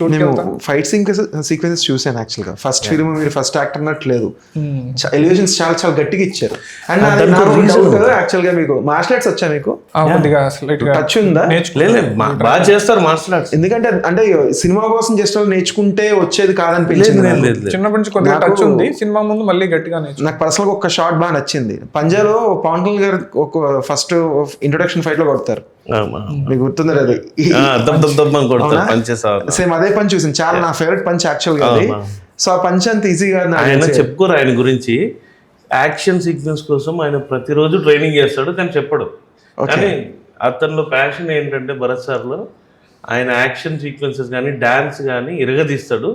నేను fight sequences చూసాను యాక్చువల్గా. ఫస్ట్ ఫిల్మ్ మీరు ఫస్ట్ యాక్టర్ అన్నట్టు లేదు, ఎలివేషన్స్ చాలా చాలా గట్టిగా ఇచ్చారు. అండ్ యాక్చువల్గా మీకు మార్షల్ ఆర్ట్స్ వచ్చా? మీకు టచ్ ఉందా? బాగా చేస్తారు మార్షల్ ఆర్ట్స్. ఎందుకంటే అంటే సినిమా కోసం జస్ట్ నేర్చుకుంటే వచ్చేది కాదనిపించింది. చిన్నప్పటి నుంచి కొద్దిగా టచ్ ఉంది, సినిమా ముందు మళ్ళీ గట్టిగా నాకు పర్సనల్గా ఒక షాట్ బాగా నచ్చింది. పంజాలో పవన్ కళ్యాణ్ గారు ఒక ఫస్ట్ ఇంట్రొడక్షన్ ఫైట్ లో కొడతారు, మీకు గుర్తుంది అది? సేమ్ అదే పంచ్ చూసింది, చాలా నా ఫేవరెట్ పంచ్ యాక్చువల్ గా. సో ఆ పంచ్ అంత ఈజీగా ఆయన చెప్పుకోరు ఆయన గురించి. యాక్షన్ సీక్వెన్స్ కోసం ఆయన ప్రతిరోజు ట్రైనింగ్ చేస్తాడు కానీ చెప్పడు. కానీ అతనిలో ప్యాషన్ ఏంటంటే భరత్ సార్లో ఆయన యాక్షన్ సీక్వెన్సెస్ కానీ డాన్స్ కానీ ఇరగదీస్తాడు.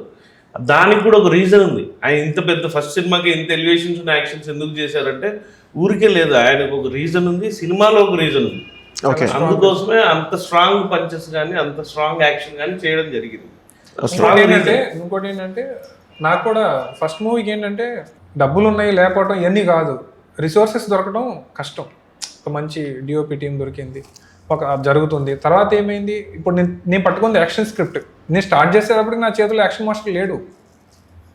దానికి కూడా ఒక రీజన్ ఉంది. ఆయన ఇంత పెద్ద ఫస్ట్ సినిమాకి ఇంత ఎలివేషన్స్ ఉన్న యాక్షన్స్ ఎందుకు చేశారంటే ఊరికే లేదు, ఆయనకు ఒక రీజన్ ఉంది, సినిమాలో ఒక రీజన్ ఉంది. అందుకోసమే అంత స్ట్రాంగ్ పంచెస్ కానీ అంత స్ట్రాంగ్ యాక్షన్ కానీ చేయడం జరిగింది. ఇంకోటి ఏంటంటే నాకు కూడా ఫస్ట్ మూవీకి ఏంటంటే డబ్బులు ఉన్నాయి లేకపోవడం ఇవన్నీ కాదు, రిసోర్సెస్ దొరకడం కష్టం. ఒక మంచి డిఓపి టీం దొరికింది, ఒక జరుగుతుంది. తర్వాత ఏమైంది, ఇప్పుడు నేను పట్టుకుంది యాక్షన్ స్క్రిప్ట్. నేను స్టార్ట్ చేసేటప్పటికి నా చేతిలో యాక్షన్ మాస్టర్ లేడు.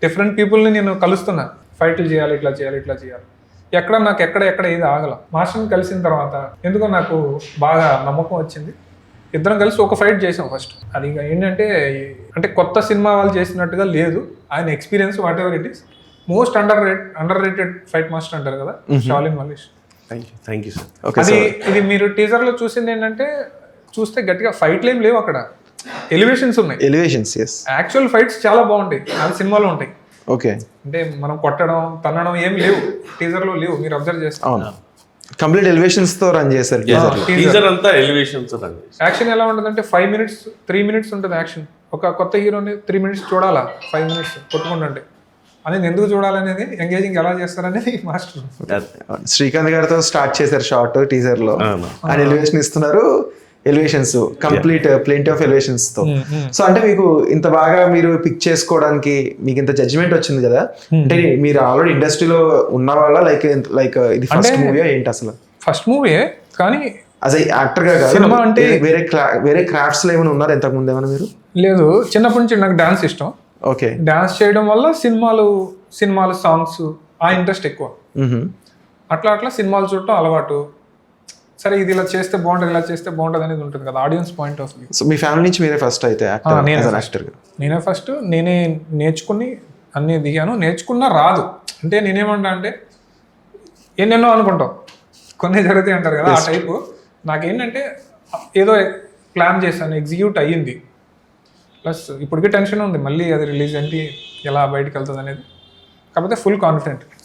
డిఫరెంట్ పీపుల్ని నేను కలుస్తున్నా, ఫైట్లు చేయాలి, ఇట్లా చేయాలి, ఇట్లా చేయాలి. నాకు ఎక్కడ ఏది ఆగల. మాస్టర్ని కలిసిన తర్వాత ఎందుకో నాకు బాగా నమ్మకం వచ్చింది. ఇద్దరం కలిసి ఒక ఫైట్ చేసాం ఫస్ట్. అది ఏంటంటే అంటే కొత్త సినిమా వాళ్ళు చేసినట్టుగా లేదు, ఆయన experience whatever it is. Most underrated fight master అంటారు కదా Shaolin Mallesh. Thank you sir. అది ఇది మీరు టీజర్ లో చూసింది ఏంటంటే, చూస్తే గట్టిగా ఫైట్లు ఏం లేవు, అక్కడ ఎలివేషన్స్ ఉన్నాయి. ఎలివేషన్స్ యాక్చువల్ ఫైట్స్ చాలా బాగుంటాయి, అది సినిమాలో ఉంటాయి. ఓకే, అంటే మనం కొట్టడం తన్నడం ఏం లేవు, టీజర్ లో లేవు, మీరు అబ్జర్వ్ చేస్తారు. కంప్లీట్ ఎలివేషన్స్ తో రన్ చేశారు. టీజర్ అంతా ఎలివేషన్స్ రన్ చేశారు. యాక్షన్ ఎలా ఉంటుందంటే 5 minutes 3 minutes ఉంటుంది యాక్షన్. ఒక కొత్త హీరోని 3 minutes చూడాలా, 5 minutes కొట్టుకుంటుంటే అనేది ఎందుకు చూడాలనేది, ఎంగేజింగ్ ఎలా చేస్తారనేది మాస్టర్. శ్రీకాంత్ గారితో స్టార్ట్ చేశారు షార్ట్ టీజర్ లో, ఆయన ఎలివేషన్ ఇస్తున్నారు, elevations complete plenty of elevations తో. సో అంటే మీకు ఇంత బాగా మీరు పిక్ చేసుకోవడానికి మీకు ఇంత జడ్జిమెంట్ వచ్చింది కదా, అంటే మీరు ఆల్రెడీ ఇండస్ట్రీలో ఉన్న వాళ్ళ లైక్ ఇది ఫస్ట్ మూవీ ఏంటి అసలు? ఫస్ట్ మూవీ, కానీ యాజ్ యాక్టర్ గా సినిమా అంటే వేరే క్రాఫ్ట్స్ లో ఏమైనా ఉన్నారా ఇంతకు ముందు ఏమైనా మీరు? లేదు, చిన్నప్పటి నుంచి నాకు డాన్స్ ఇష్టం. ఓకే, డాన్స్ చేయడం వల్ల సినిమాలు సాంగ్స్ ఆ ఇంట్రెస్ట్ ఎక్కువ. అట్లా సినిమాలు చూడటం అలవాటు. సరే ఇది ఇలా చేస్తే బాగుంటుంది, ఇలా చేస్తే బాగుంటుంది అనేది ఉంటుంది కదా audience point of view. So me family నుంచి మీరే ఫస్ట్ అయితే నేనే ఫస్ట్, నేనే నేర్చుకుని అన్నీ దిగాను. నేర్చుకున్నా రాదు అంటే నేనేమంటా అంటే ఎన్నెన్నో అనుకుంటాం, కొన్ని జరుగుతాయి అంటారు కదా, ఆ టైపు. నాకేంటంటే ఏదో ప్లాన్ చేశాను, ఎగ్జిక్యూట్ అయ్యింది. ప్లస్ ఇప్పటికీ టెన్షన్ ఉంది, మళ్ళీ అది రిలీజ్ ఏంటి, ఎలా బయటకు వెళ్తుంది అనేది. కాకపోతే ఫుల్ కాన్ఫిడెంట్.